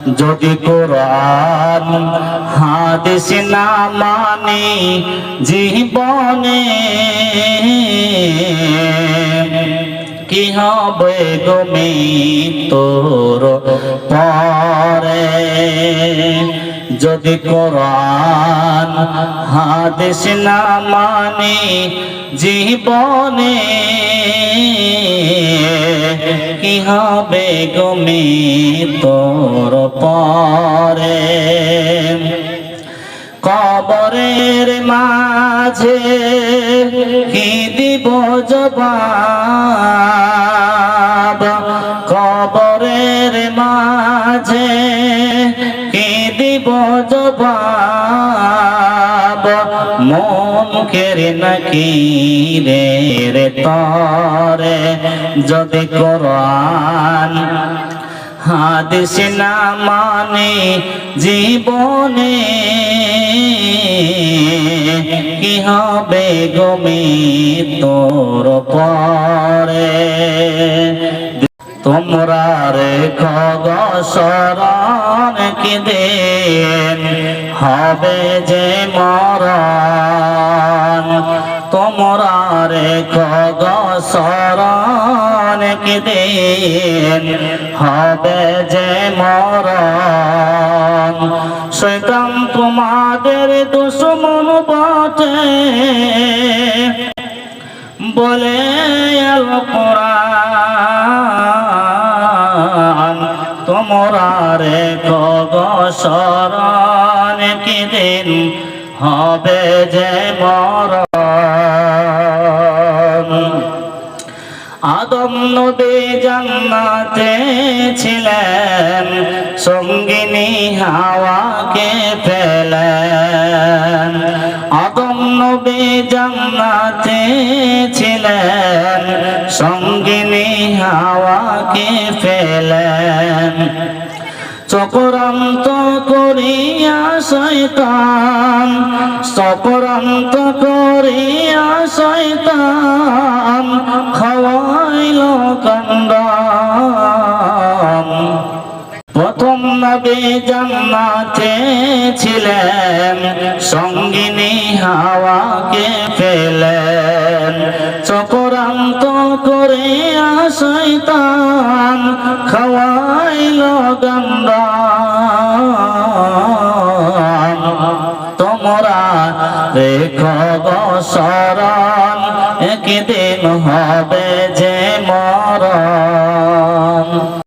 যদি কোরআন হাদিস না মানি জীবনে কি হবে গো মৃত্যুর পরে। যদি কোরআন হাদিস না মানি জীবনে কি হবে গো মৃত্যুর পরে। কবরের মাঝে কি দিব জবাব, কবরের মাঝে কি দিব জবাব, মুনকের নাকিরের তরে। যদি কোরআন হাদিস না মানে জীবনে কি হবে গো মৃত্যুর পরে। তোমরা রেখো গো স্মরণ কি দিন হবে যে মরণ। তোমরা রেখো গো স্মরণ কি দিন হবে যে মরণ। শয়তান তোমাদের দুশমন বটে বলে আল কোরআন। তোমরা রেখো গো স্মরণ কি দিন হবে যে মরণ। আদম নবী জান্নাতে ছিলেন, সঙ্গিনী হাওয়াকে ফেলেন। আদম নবী জান্নাতে ছিলেন, সঙ্গিনী হাওয়াকে ফেলেন। চক্রান্ত করিয়া শয়তান, চক্রান্ত করিয়া শয়তান খাওয়াইল কান্দাম। প্রথম নবী জান্নাতে ছিলেন, সঙ্গিনী হাওয়াকে ফেলেন। চক্রান্ত করিয়া শয়তান খাওয়াইল কান্দাম। তোমরা রেখো গো স্মরণ একদিন হবে যে